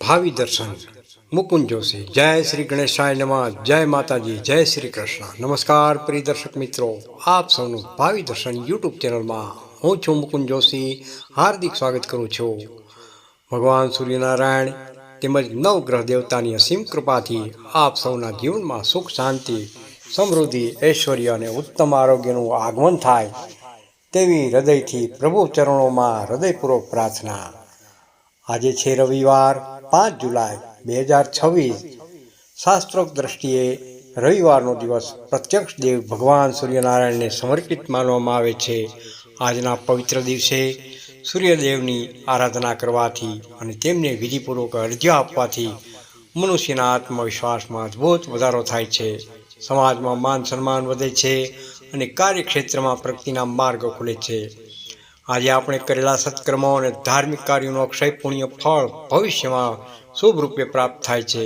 ભાવિ દર્શન મુકુંદ જોશી। જય શ્રી ગણેશાય નમઃ। જય માતાજી। જય શ્રી કૃષ્ણ। નમસ્કાર પ્રિય દર્શક મિત્રો, આપ સૌનું ભાવિ દર્શન યુટ્યુબ ચેનલમાં હું છું મુકુંદ જોશી, હાર્દિક સ્વાગત કરું છું। ભગવાન સૂર્યનારાયણ તેમજ નવગ્રહ દેવતાની અસીમ કૃપાથી આપ સૌના જીવનમાં સુખ, શાંતિ, સમૃદ્ધિ, ઐશ્વર્ય અને ઉત્તમ આરોગ્યનું આગમન થાય તેવી હૃદયથી પ્રભુ ચરણોમાં હૃદયપૂર્વક પ્રાર્થના। આજે છે રવિવાર 5 જુલાઈ 2026। શાસ્ત્રોક્ત દ્રષ્ટિએ રવિવારનો દિવસ પ્રત્યક્ષ દેવ ભગવાન સૂર્યનારાયણને સમર્પિત માનવામાં આવે છે। આજના પવિત્ર દિવસે સૂર્યદેવની આરાધના કરવાથી અને તેમને વિધિપૂર્વક અર્ઘ્ય આપવાથી મનુષ્યના આત્મવિશ્વાસમાં અદ્ભુત વધારો થાય છે, સમાજમાં માન સન્માન વધે છે અને કાર્યક્ષેત્રમાં પ્રગતિના માર્ગો ખુલે છે। આજે આપણે કરેલા સત્કર્મો અને ધાર્મિક કાર્યોનું અક્ષય પુણ્ય ફળ ભવિષ્યમાં શુભ રૂપે પ્રાપ્ત થાય છે।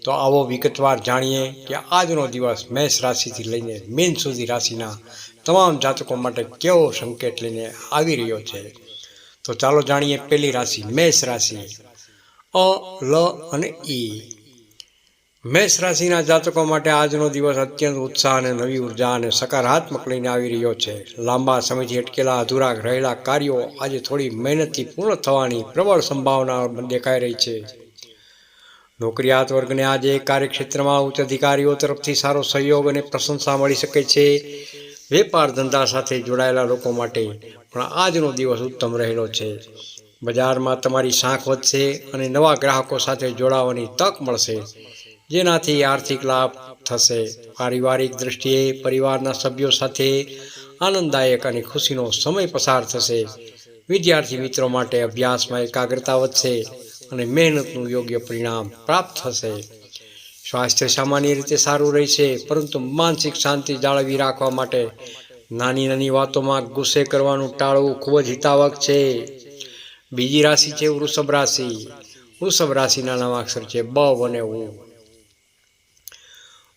તો આવો વિગતવાર જાણીએ કે આજનો દિવસ મેષ રાશિથી લઈને મીન સુધી રાશિના તમામ જાતકો માટે કેવો સંકેત લઈને આવી રહ્યો છે। તો ચાલો જાણીએ પહેલી રાશિ મેષ રાશિ। અ, લ અને ઈ। મેષ રાશિના જાતકો માટે આજનો દિવસ અત્યંત ઉત્સાહ અને નવી ઉર્જા અને સકારાત્મક લઈને આવી રહ્યો છે। લાંબા સમયથી અટકેલા અધૂરા રહેલા કાર્યો આજે થોડી મહેનતથી પૂર્ણ થવાની પ્રબળ સંભાવના દેખાઈ રહી છે। નોકરિયાત વર્ગને આજે કાર્યક્ષેત્રમાં ઉચ્ચ અધિકારીઓ તરફથી સારો સહયોગ અને પ્રશંસા મળી શકે છે। વેપાર ધંધા સાથે જોડાયેલા લોકો માટે પણ આજનો દિવસ ઉત્તમ રહેલો છે। બજારમાં તમારી સાંખ વધશે અને નવા ગ્રાહકો સાથે જોડાવાની તક મળશે, જેનાથી આર્થિક લાભ થશે। પારિવારિક દ્રષ્ટિએ પરિવારના સભ્યો સાથે આનંદદાયક અને ખુશીનો સમય પસાર થશે। વિદ્યાર્થી મિત્રો માટે અભ્યાસમાં એકાગ્રતા વધશે અને મહેનતનું યોગ્ય પરિણામ પ્રાપ્ત થશે। સ્વાસ્થ્ય સામાન્ય રીતે સારું રહેશે, પરંતુ માનસિક શાંતિ જાળવી રાખવા માટે નાની નાની વાતોમાં ગુસ્સે કરવાનું ટાળવું ખૂબ જ હિતાવક છે। બીજી રાશિ છે વૃષભ રાશિ। વૃષભ રાશિના નામાક્ષર છે બ અને ઉ।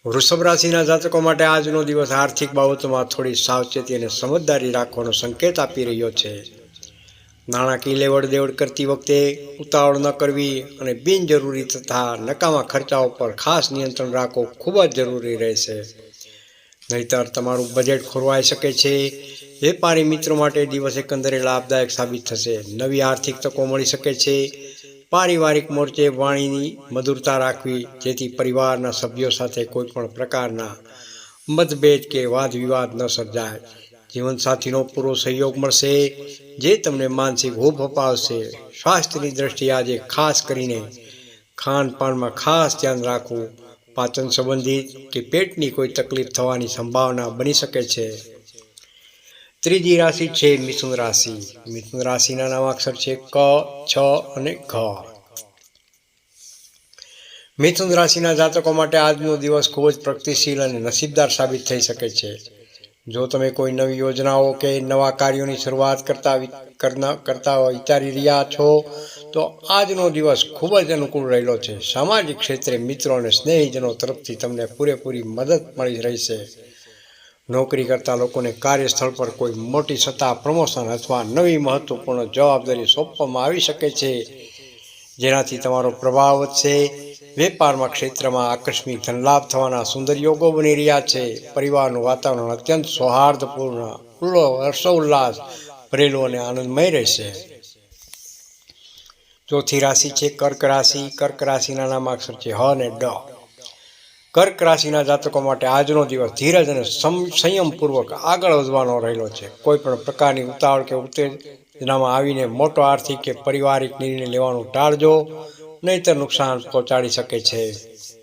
વૃષભ રાશિના જાતકો માટે આજનો દિવસ આર્થિક બાબતોમાં થોડી સાવચેતી અને સમજદારી રાખવાનો સંકેત આપી રહ્યો છે। નાણાકીય લેવડ દેવડ કરતી વખતે ઉતાવળ ન કરવી અને બિનજરૂરી તથા નકામા ખર્ચાઓ પર ખાસ નિયંત્રણ રાખવું ખૂબ જ જરૂરી રહેશે, નહીતર તમારું બજેટ ખોરવાઈ શકે છે। વેપારી મિત્રો માટે દિવસ એકંદરે લાભદાયક સાબિત થશે। નવી આર્થિક તકો મળી શકે છે। પારિવારિક મોરચે વાણીની મધુરતા રાખવી, જેથી પરિવારના સભ્યો સાથે કોઈ પણ પ્રકારના મતભેદ કે વાદ વિવાદ ન સર્જાય। જીવનસાથીનો પૂરો સહયોગ મળશે, જે તમને માનસિક હૂંફ અપાવશે। સ્વાસ્થ્યની દ્રષ્ટિએ આજે ખાસ કરીને ખાનપાનમાં ખાસ ધ્યાન રાખવું, પાચન સંબંધિત કે પેટની કોઈ તકલીફ થવાની સંભાવના બની શકે છે। ત્રીજી રાશિ છે મિથુન રાશિ। મિથુન રાશિના નામાક્ષર છે ક, છ અને ઘ। મિથુન રાશિના જાતકો માટે આજનો દિવસ ખૂબ જ પ્રગતિશીલ અને નસીબદાર સાબિત થઈ શકે છે। જો તમે કોઈ નવી યોજનાઓ કે નવા કાર્યોની શરૂઆત કરતા વિચારી રહ્યા છો, તો આજનો દિવસ ખૂબ જ અનુકૂળ રહેલો છે। સામાજિક ક્ષેત્રે મિત્રો અને સ્નેહીજનો તરફથી તમને પૂરેપૂરી મદદ મળી રહેશે। નોકરી કરતા લોકોને કાર્યસ્થળ પર કોઈ મોટી સત્તા, પ્રમોશન અથવા નવી મહત્વપૂર્ણ જવાબદારી સોંપવામાં આવી શકે છે, જેનાથી તમારો પ્રભાવ વધશે। વેપારમાં ક્ષેત્રમાં આકસ્મિક ધનલાભ થવાના સુંદર યોગો બની રહ્યા છે। પરિવારનું વાતાવરણ અત્યંત સૌહાર્દપૂર્ણ, હર્ષોલ્લાસ ભરેલું અને આનંદમય રહેશે। ચોથી રાશિ છે કર્ક રાશિ। કર્ક રાશિના નામાક્ષર છે હ અને ડ। કર્ક રાશિના જાતકો માટે આજનો દિવસ ધીરજ અને સંયમપૂર્વક આગળ વધવાનો રહેલો છે। કોઈ પણ પ્રકારની ઉતાવળ કે ઉત્તેજનામાં આવીને મોટો આર્થિક કે પારિવારિક નિર્ણય લેવાનું ટાળજો, નહીતર નુકસાન પહોંચાડી શકે છે।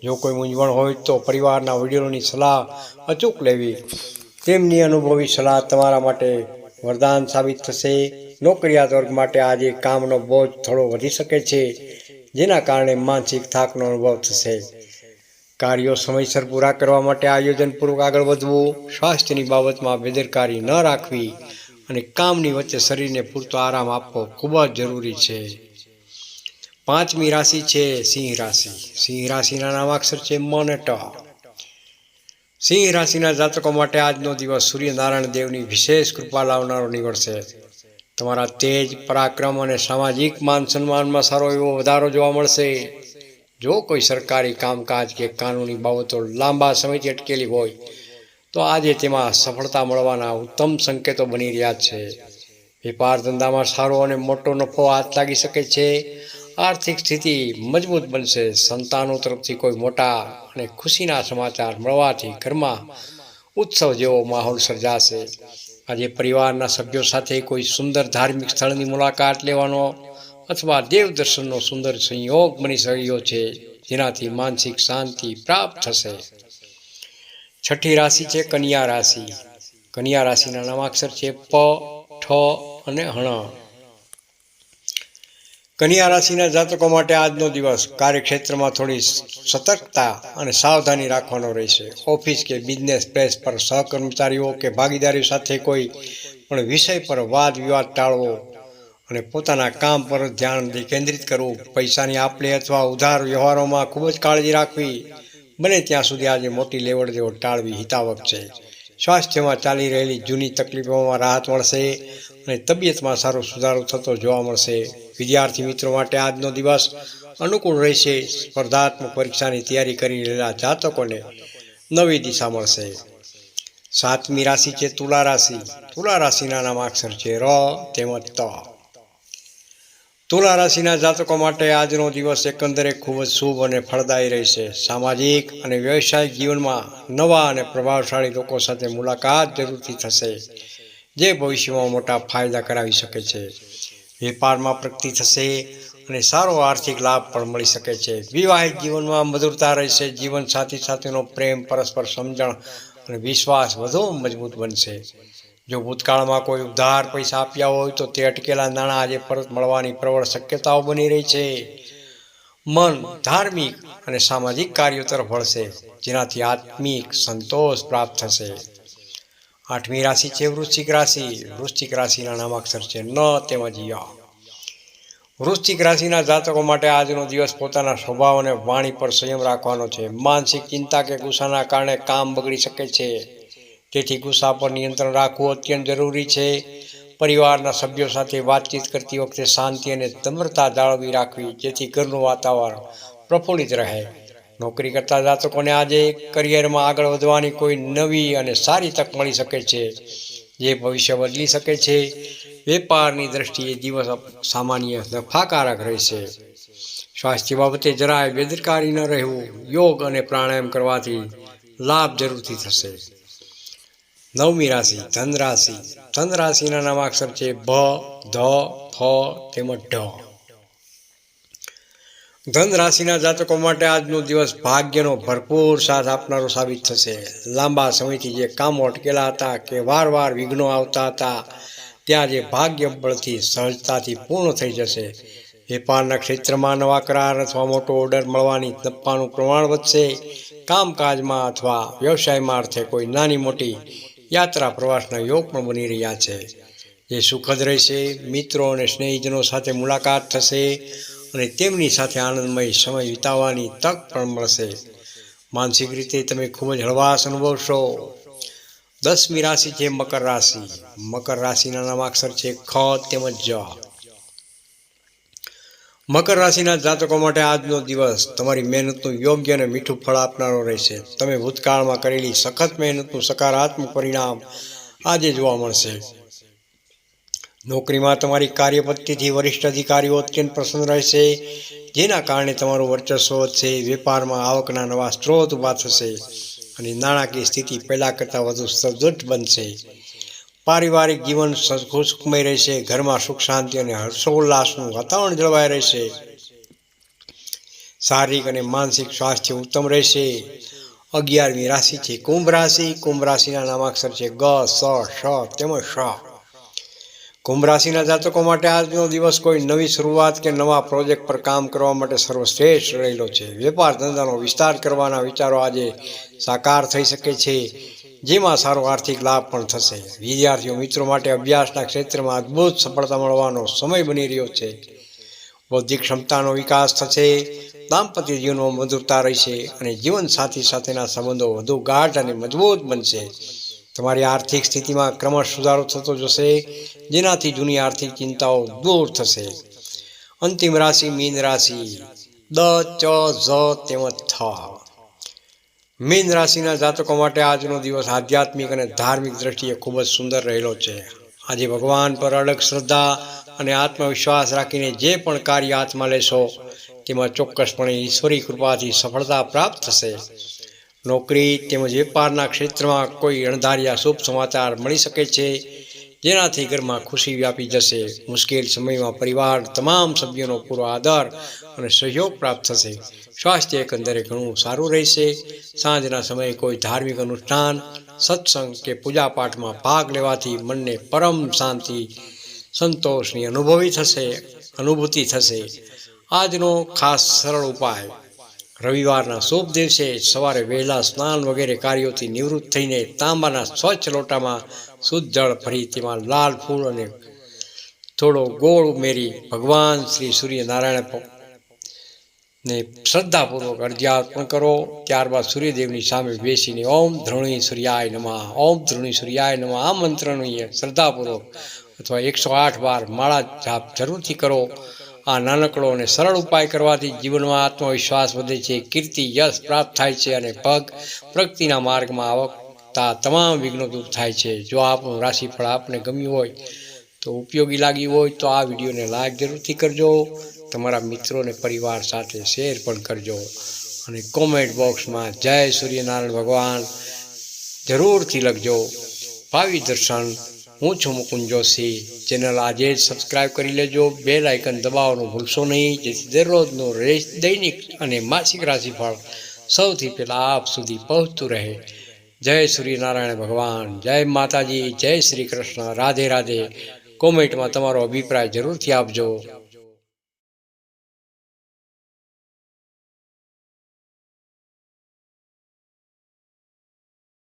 જો કોઈ મૂંઝવણ હોય તો પરિવારના વડીલોની સલાહ અચૂક લેવી, તેમની અનુભવી સલાહ તમારા માટે વરદાન સાબિત થશે। નોકરિયાત વર્ગ માટે આજે કામનો બોજ થોડો વધી શકે છે, જેના કારણે માનસિક થાકનો અનુભવ થશે। કાર્યો સમયસર પૂરા કરવા માટે આયોજનપૂર્વક આગળ વધવું, સ્વાસ્થ્યની બાબતમાં બેદરકારી ન રાખવી અને કામની વચ્ચે શરીરને પૂરતો આરામ આપવો ખૂબ જ જરૂરી છે। પાંચમી રાશિ છે સિંહ રાશિ। સિંહ રાશિના નામાક્ષર છે મ અને ટ। સિંહ રાશિના જાતકો માટે આજનો દિવસ સૂર્યનારાયણ દેવની વિશેષ કૃપા લાવનારો નીવડશે। તમારા તેજ, પરાક્રમ અને સામાજિક માન સન્માનમાં સારો એવો વધારો જોવા મળશે। જો કોઈ સરકારી કામકાજ કે કાનૂની બાબતો લાંબા સમયથી અટકેલી હોય તો આજે તેમાં સફળતા મળવાના ઉત્તમ સંકેતો બની રહ્યા છે. વેપાર ધંધામાં સારો અને મોટો નફો હાથ લાગી શકે છે. આર્થિક સ્થિતિ મજબૂત બનશે. સંતાનો તરફથી કોઈ મોટા અને ખુશીના સમાચાર મળવાથી ઘરમાં ઉત્સવ જેવો માહોલ સર્જાશે. આજે પરિવારના સભ્યો સાથે કોઈ સુંદર ધાર્મિક સ્થળની મુલાકાત લેવાનો અથવા દેવ દર્શનનો સુંદર સંયોગ બની રહ્યો છે, જેનાથી માનસિક શાંતિ પ્રાપ્ત થશે. છઠ્ઠી રાશિ છે કન્યા રાશિ. કન્યા રાશિના નામાક્ષર છે પ, ઠ અને હણ. કન્યા રાશિના જાતકો માટે આજનો દિવસ કાર્યક્ષેત્રમાં થોડી સતર્કતા અને સાવધાની રાખવાનો રહેશે. ઓફિસ કે બિઝનેસ પ્લેસ પર સહકર્મચારીઓ કે ભાગીદારીઓ સાથે કોઈ પણ વિષય પર વાદ વિવાદ ટાળવો અને પોતાના કામ પર ધ્યાન કેન્દ્રિત કરવું. પૈસાની આપ-લે અથવા ઉધાર વ્યવહારોમાં ખૂબ જ કાળજી રાખવી. બને ત્યાં સુધી આજે મોટી લેવડ દેવડ ટાળવી હિતાવક છે. સ્વાસ્થ્યમાં ચાલી રહેલી જૂની તકલીફોમાં રાહત મળશે અને તબિયતમાં સારો સુધારો થતો જોવા મળશે. વિદ્યાર્થી મિત્રો માટે આજનો દિવસ અનુકૂળ રહેશે. સ્પર્ધાત્મક પરીક્ષાની તૈયારી કરી રહેલા જાતકોને નવી દિશા મળશે. સાતમી રાશિ છે તુલા રાશિ. તુલા રાશિના નામાક્ષર છે ર તેમજ ત. તુલા રાશિના જાતકો માટે આજનો દિવસ એકંદરે ખૂબ જ શુભ અને ફળદાયી રહેશે. સામાજિક અને વ્યવસાયિક જીવનમાં નવા અને પ્રભાવશાળી લોકો સાથે મુલાકાત જરૂરથી થશે, જે ભવિષ્યમાં મોટા ફાયદા કરાવી શકે છે. વેપારમાં પ્રગતિ થશે અને સારો આર્થિક લાભ પણ મળી શકે છે. વિવાહિત જીવનમાં મધુરતા રહેશે. જીવનસાથી સાથેનો પ્રેમ, પરસ્પર સમજણ અને વિશ્વાસ વધુ મજબૂત બનશે. જો ભૂતકાળમાં કોઈ ઉધાર પૈસા આપ્યા હોય તો તે અટકેલા નાણાં આજે પરત મળવાની પ્રબળ શક્યતાઓ બની રહી છે. મન ધાર્મિક અને સામાજિક કાર્યો તરફ વળશે, જેનાથી આત્મિક સંતોષ પ્રાપ્ત થશે. આઠમી રાશિ છે વૃશ્ચિક રાશિ. વૃશ્ચિક રાશિના નામાક્ષર છે ન તેમજ ય. વૃશ્ચિક રાશિના જાતકો માટે આજનો દિવસ પોતાના સ્વભાવ અને વાણી પર સંયમ રાખવાનો છે. માનસિક ચિંતા કે ગુસ્સાના કારણે કામ બગડી શકે છે, તેથી ગુસ્સા પર નિયંત્રણ રાખવું અત્યંત જરૂરી છે. પરિવારના સભ્યો સાથે વાતચીત કરતી વખતે શાંતિ અને નમ્રતા જાળવી રાખવી, જેથી ઘરનું વાતાવરણ પ્રફુલ્લિત રહે. નોકરી કરતા જાતકોને આજે કરિયરમાં આગળ વધવાની કોઈ નવી અને સારી તક મળી શકે છે, જે ભવિષ્ય બદલી શકે છે. વેપારની દ્રષ્ટિએ દિવસ સામાન્ય નફાકારક રહેશે. સ્વાસ્થ્ય બાબતે જરાય બેદરકારી ન રહેવું. યોગ અને પ્રાણાયામ કરવાથી લાભ જરૂરથી થશે. નવમી રાશિ ધન રાશિ. ધન રાશિના નામાક્ષર છે ભ, ધ, ફ તેમજ ઢ. ધન રાશિના જાતકો માટે આજનો દિવસ ભાગ્યનો ભરપૂર સાથ આપનારો સાબિત થશે. લાંબા સમયથી જે કામો અટકેલા હતા કે વારવાર વિઘ્નો આવતા હતા, ત્યાં જે ભાગ્ય બળથી સહજતાથી પૂર્ણ થઈ જશે. વેપારના ક્ષેત્રમાં નવા કરાર અથવા મોટો ઓર્ડર મળવાની નફાનું પ્રમાણ વધશે. કામકાજમાં અથવા વ્યવસાયમાં અર્થે કોઈ નાની મોટી યાત્રા પ્રવાસના યોગ પણ બની રહ્યા છે, જે સુખદ રહેશે. મિત્રો અને સ્નેહીજનો સાથે મુલાકાત થશે અને તેમની સાથે આનંદમય સમય વિતાવવાની તક પણ મળશે. માનસિક રીતે તમે ખૂબ જ હળવાશ અનુભવશો. દસમી રાશિ છે મકર રાશિ. મકર રાશિના નામાક્ષર છે ખ તેમજ જ. મકર રાશિના જાતકો માટે આજનો દિવસ તમારી મહેનતનું યોગ્ય અને મીઠું ફળ આપનારો રહેશે. તમે ભૂતકાળમાં કરેલી સખત મહેનતનું સકારાત્મક પરિણામ આજે જોવા મળશે. નોકરીમાં તમારી કાર્યપદ્ધતિથી વરિષ્ઠ અધિકારીઓ અત્યંત પ્રસન્ન રહેશે, જેના કારણે તમારું વર્ચસ્વ વધશે. વેપારમાં આવકના નવા સ્ત્રોત ઊભા થશે અને નાણાકીય સ્થિતિ પહેલાં કરતાં વધુ સદૃઢ બનશે. પારિવારિક જીવન સુખમય રહેશે. ઘરમાં સુખ શાંતિ અને હર્ષોલ્લાસનું વાતાવરણ જળવાઈ રહેશે. શારીરિક અને માનસિક સ્વાસ્થ્ય ઉત્તમ રહેશે. 11મી રાશિ છે કુંભ રાશિ. કુંભ રાશિના નામાક્ષર છે ગ, સ, શ તેમજ શ. કુંભ રાશિના જાતકો માટે આજનો દિવસ કોઈ નવી શરૂઆત કે નવા પ્રોજેક્ટ પર કામ કરવા માટે સર્વશ્રેષ્ઠ રહેલો છે. વેપાર ધંધાનો વિસ્તાર કરવાના વિચારો આજે સાકાર થઈ શકે છે, જેમાં સારો આર્થિક લાભ પણ થશે. વિદ્યાર્થીઓ મિત્રો માટે અભ્યાસના ક્ષેત્રમાં અદ્ભુત સફળતા મળવાનો સમય બની રહ્યો છે. બૌદ્ધિક ક્ષમતાનો વિકાસ થશે. દાંપત્ય જીવનમાં મધુરતા રહેશે અને જીવનસાથી સાથેના સંબંધો વધુ ગાઢ અને મજબૂત બનશે. તમારી આર્થિક સ્થિતિમાં ક્રમશ સુધારો થતો જશે, જેનાથી જૂની આર્થિક ચિંતાઓ દૂર થશે. અંતિમ રાશિ મીન રાશિ. દ ચ ઝ તેમજ થ. મીન રાશિના જાતકો માટે આજનો દિવસ આધ્યાત્મિક અને ધાર્મિક દ્રષ્ટિએ ખૂબ જ સુંદર રહેલો છે. આજે ભગવાન પર અડગ શ્રદ્ધા અને આત્મવિશ્વાસ રાખીને જે પણ કાર્ય હાથમાં લેશો તેમાં ચોક્કસપણે ઈશ્વરી કૃપાથી સફળતા પ્રાપ્ત થશે. નોકરી તેમજ વેપારના ક્ષેત્રમાં કોઈ અણધાર્યા શુભ સમાચાર મળી શકે છે, જેનાથી ઘરમાં ખુશી વ્યાપી જશે. મુશ્કેલ સમયમાં પરિવાર તમામ સભ્યોનો પૂરો આદર અને સહયોગ પ્રાપ્ત થશે. સ્વાસ્થ્ય એકંદરે ઘણું સારું રહેશે. સાંજના સમયે કોઈ ધાર્મિક અનુષ્ઠાન, સત્સંગ કે પૂજાપાઠમાં ભાગ લેવાથી મનને પરમ શાંતિ, સંતોષની અનુભૂતિ થશે. આજનો ખાસ સરળ ઉપાય: રવિવારના શુભ દિવસે સવારે વહેલા સ્નાન વગેરે કાર્યોથી નિવૃત્ત થઈને તાંબાના સ્વચ્છ લોટામાં શુદ્ધ જળ ભરી તેમાં લાલ ફૂલ અને થોડો ગોળ ઉમેરી ભગવાન શ્રી સૂર્યનારાયણને શ્રદ્ધાપૂર્વક અર્ઘ્ય અર્પણ કરો. ત્યારબાદ સૂર્યદેવની સામે બેસીને ઓમ ધૃણી સૂર્યાય નમઃ, ઓમ ધૃણી સૂર્યાય નમઃ આ મંત્રની શ્રદ્ધાપૂર્વક અથવા 108 વાર માળા જાપ જરૂરથી કરો. આ નાનકડો અને સરળ ઉપાય કરવાથી જીવનમાં આત્મવિશ્વાસ વધે છે, કીર્તિ યશ પ્રાપ્ત થાય છે અને પ્રગતિના માર્ગમાં આવતા તમામ વિઘ્નો દૂર થાય છે. જો આપણું રાશિફળ આપને ગમ્યું હોય તો ઉપયોગી લાગ્યું હોય તો આ વિડીયોને લાઈક જરૂરથી કરજો. તમારા મિત્રો અને પરિવાર સાથે શેર પણ કરજો અને કોમેન્ટ બોક્સમાં જય સૂર્યનારાયણ ભગવાન જરૂરથી લખજો. ભાવિ દર્શન, હું છું મુકુંદ જોશી. ચેનલ આજે જ સબસ્ક્રાઈબ કરી લેજો. બેલ આઇકન દબાવવાનું ભૂલશો નહીં, જેથી દરરોજનું દૈનિક અને માસિક રાશિફળ સૌથી પહેલાં આપ સુધી પહોંચતું રહે. જય સૂર્યનારાયણ ભગવાન, જય માતાજી, જય શ્રી કૃષ્ણ, રાધે રાધે. કોમેન્ટમાં તમારો અભિપ્રાય જરૂરથી આપજો.